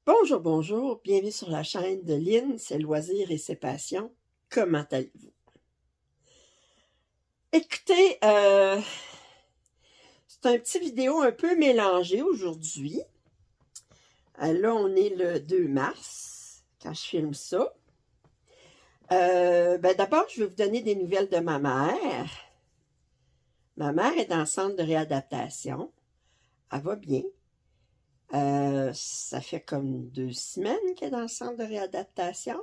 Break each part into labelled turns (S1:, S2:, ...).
S1: Bonjour, bonjour, bienvenue sur la chaîne de Lynn, ses loisirs et ses passions. Comment allez-vous? Écoutez, c'est un petit vidéo un peu mélangé aujourd'hui. Là, on est le 2 mars, quand je filme ça. D'abord, je vais vous donner des nouvelles de ma mère. Ma mère est dans le centre de réadaptation. Elle va bien. Ça fait comme 2 semaines qu'elle est dans le centre de réadaptation.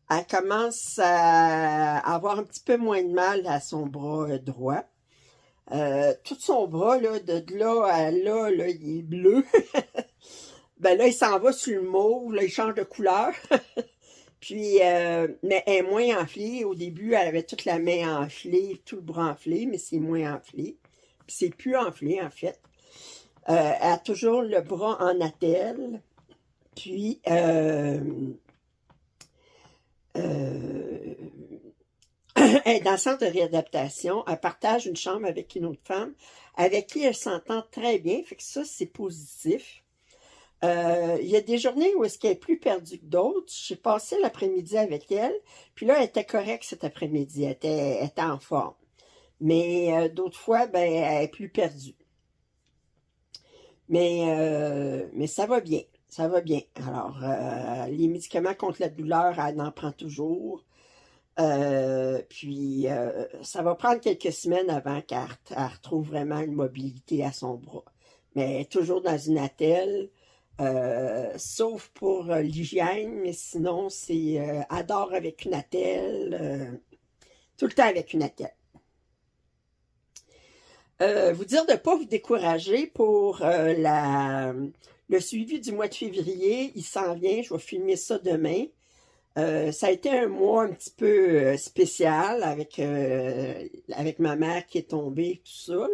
S1: Elle commence à avoir un petit peu moins de mal à son bras droit. Tout son bras, là, de là à là, il est bleu. Ben là, il s'en va sur le mauve, là, il change de couleur. Puis, mais elle est moins enflée. Au début, elle avait toute la main enflée, tout le bras enflé, mais c'est moins enflé. Puis c'est plus enflé, en fait. Elle a toujours le bras en attelle. Puis, elle est dans le centre de réadaptation. Elle partage une chambre avec une autre femme avec qui elle s'entend très bien. Fait que ça, c'est positif. Il y a des journées où est-ce qu'elle est plus perdue que d'autres. J'ai passé l'après-midi avec elle. Puis là, elle était correcte cet après-midi. Elle était en forme. Mais d'autres fois, ben, elle est plus perdue. Mais ça va bien. Ça va bien. Alors, les médicaments contre la douleur, elle en prend toujours. Ça va prendre quelques semaines avant qu'elle retrouve vraiment une mobilité à son bras. Mais elle est toujours dans une attelle, sauf pour l'hygiène, mais sinon, c'est elle dort avec une attelle, tout le temps avec une attelle. Vous dire de ne pas vous décourager pour le suivi du mois de février. Il s'en vient, je vais filmer ça demain. Ça a été un mois un petit peu spécial avec ma mère qui est tombée, tout ça.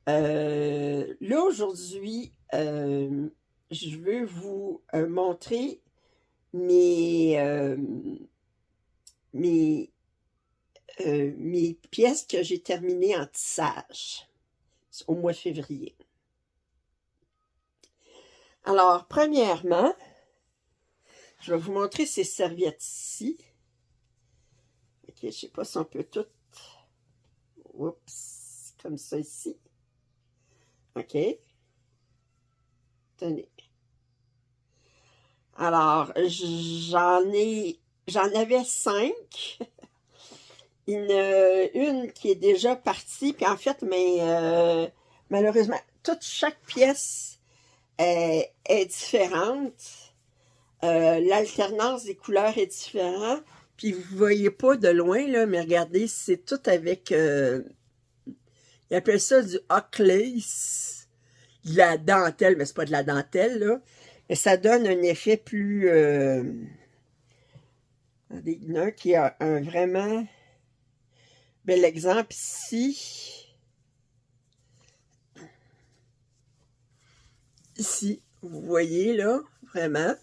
S1: Là aujourd'hui, je veux vous montrer mes, mes, mes pièces que j'ai terminées en tissage au mois de février. Alors, premièrement, je vais vous montrer ces serviettes ici. Ok, je ne sais pas si on peut tout. Oups, comme ça ici. Ok. Tenez. Alors, j'en avais 5. Une qui est déjà partie, puis en fait, mais malheureusement, chaque pièce est différente. L'alternance des couleurs est différente. Puis vous voyez pas de loin, là, mais regardez, c'est tout avec, ils appellent ça du Hockley, de la dentelle, mais c'est pas de la dentelle, là. Mais ça donne un effet plus, il y en a un qui a un vraiment bel exemple ici. Ici, vous voyez, là, vraiment.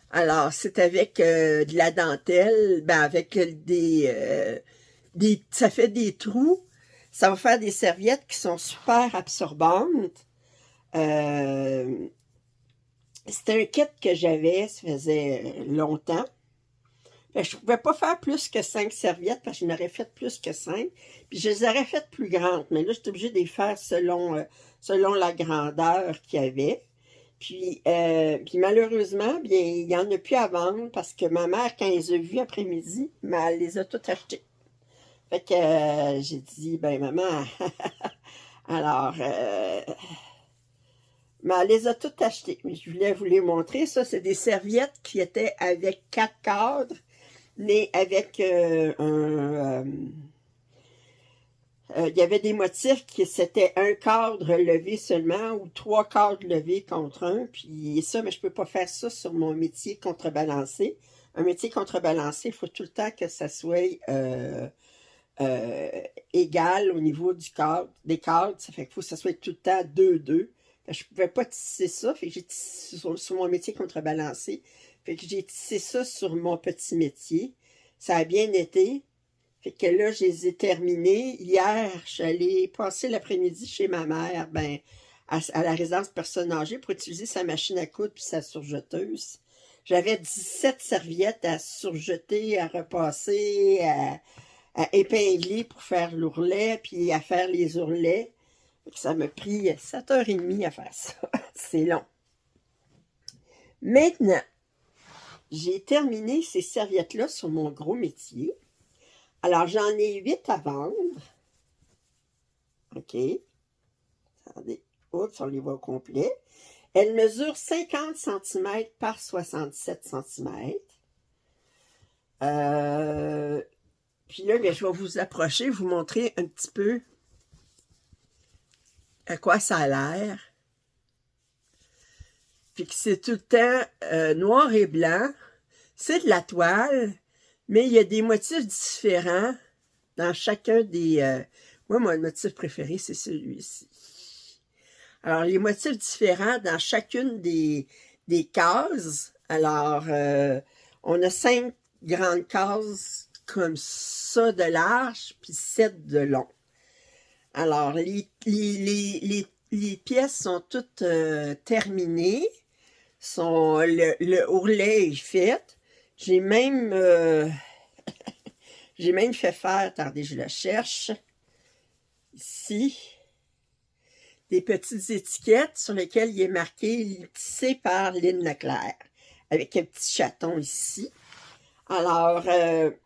S1: Alors, c'est avec de la dentelle, ben avec ça fait des trous. Ça va faire des serviettes qui sont super absorbantes. C'était un kit que j'avais, ça faisait longtemps. Je ne pouvais pas faire plus que 5 serviettes parce que je n'aurais fait plus que 5. Puis je les aurais faites plus grandes. Mais là, j'étais obligée de les faire selon la grandeur qu'il y avait. Puis malheureusement, bien, il n'y en a plus à vendre parce que ma mère, quand elle les a vus après-midi, elle les a toutes achetées. Fait que j'ai dit, ben maman, alors, mais elle les a toutes achetées. Mais je voulais vous les montrer. Ça, c'est des serviettes qui étaient avec 4 cadres, mais avec il y avait des motifs qui c'était un cadre levé seulement ou 3 cadres levés contre un. Puis ça, mais je peux pas faire ça sur mon métier contrebalancé. Un métier contrebalancé, il faut tout le temps que ça soit égal au niveau des cadres. Ça fait qu'il faut que ça soit tout le temps 2-2. Je pouvais pas tisser ça. Fait que j'ai tissé sur mon métier contrebalancé. Fait que j'ai tissé ça sur mon petit métier. Ça a bien été. Fait que là, je les ai terminés. Hier, je suis allée passer l'après-midi chez ma mère. Ben, à la résidence personnes âgées pour utiliser sa machine à coudre puis sa surjeteuse. J'avais 17 serviettes à surjeter, à repasser, à épingler pour faire l'ourlet, puis à faire les ourlets. Ça m'a pris 7h30 à faire ça. C'est long. Maintenant, j'ai terminé ces serviettes-là sur mon gros métier. Alors, j'en ai 8 à vendre. OK. Attendez. Oups, on les voit au complet. Elles mesurent 50 cm par 67 cm. Puis là, bien, je vais vous approcher, vous montrer un petit peu à quoi ça a l'air. Puis que c'est tout le temps noir et blanc. C'est de la toile, mais il y a des motifs différents dans chacun des... moi, mon motif préféré, c'est celui-ci. Alors, les motifs différents dans chacune des cases. Alors, on a 5 grandes cases comme ça de large, puis 7 de long. Alors, les pièces sont toutes terminées. Le ourlet est fait. J'ai même fait faire, attendez, je le cherche, ici, des petites étiquettes sur lesquelles il est marqué « tissé par Lynn Leclerc », avec un petit chaton ici. Alors, fait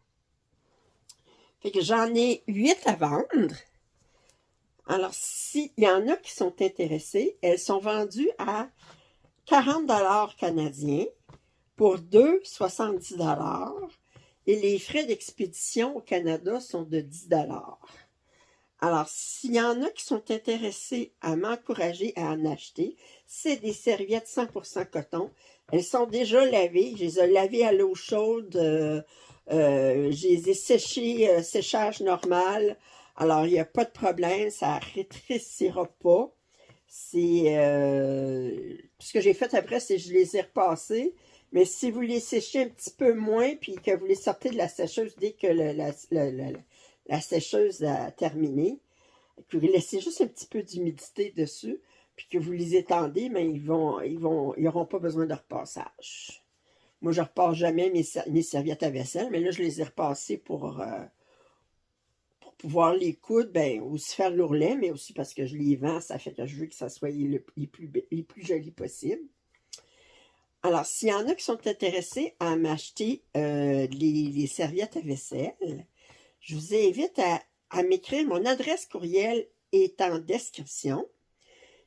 S1: que j'en ai 8 à vendre. Alors, s'il y en a qui sont intéressés, elles sont vendues à 40 $ canadiens pour 2, 70 $. Et les frais d'expédition au Canada sont de 10 $. Alors, s'il y en a qui sont intéressés à m'encourager à en acheter, c'est des serviettes 100% coton. Elles sont déjà lavées. Je les ai lavées à l'eau chaude. Je les ai séchées, séchage normal. Alors, il n'y a pas de problème. Ça ne rétrécira pas. C'est ce que j'ai fait après, c'est que je les ai repassées. Mais si vous les séchez un petit peu moins, puis que vous les sortez de la sécheuse dès que la sécheuse a terminé, que vous laissez juste un petit peu d'humidité dessus, puis que vous les étendez, mais ils n'auront pas besoin de repassage. Moi, je ne repasse jamais mes serviettes à vaisselle, mais là, je les ai repassées pour pouvoir les coudre, ben, aussi faire l'ourlet, mais aussi parce que je les vends, ça fait que je veux que ça soit les plus jolis possibles. Alors, s'il y en a qui sont intéressés à m'acheter les serviettes à vaisselle, je vous invite à m'écrire. Mon adresse courriel est en description.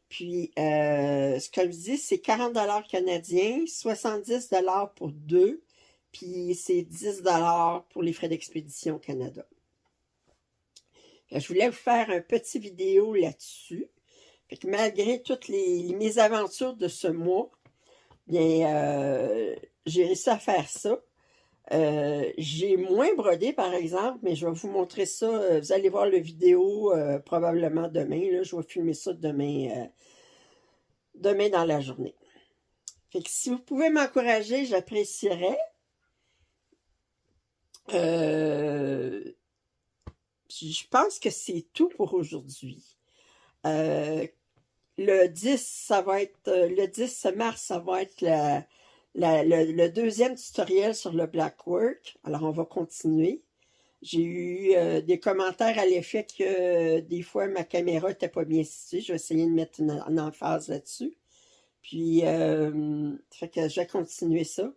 S1: Puis, ce que je dis, c'est 40 $ canadiens, 70 $ pour 2, puis c'est 10 $ pour les frais d'expédition au Canada. Je voulais vous faire un petit vidéo là-dessus. Malgré toutes mes aventures de ce mois, bien, j'ai réussi à faire ça. J'ai moins brodé, par exemple, mais je vais vous montrer ça. Vous allez voir la vidéo probablement demain. Là, je vais filmer ça demain dans la journée. Fait que si vous pouvez m'encourager, j'apprécierais. Je pense que c'est tout pour aujourd'hui. Le 10 mars, ça va être le deuxième tutoriel sur le blackwork. Alors, on va continuer. J'ai eu des commentaires à l'effet que des fois, ma caméra n'était pas bien située. Je vais essayer de mettre une emphase là-dessus. Puis, fait que je vais continuer ça.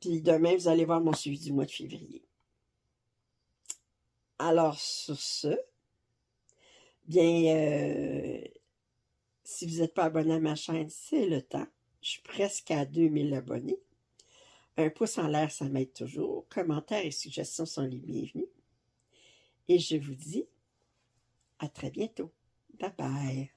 S1: Puis demain, vous allez voir mon suivi du mois de février. Alors, sur ce, bien, si vous n'êtes pas abonné à ma chaîne, c'est le temps. Je suis presque à 2000 abonnés. Un pouce en l'air, ça m'aide toujours. Commentaires et suggestions sont les bienvenus. Et je vous dis à très bientôt. Bye bye.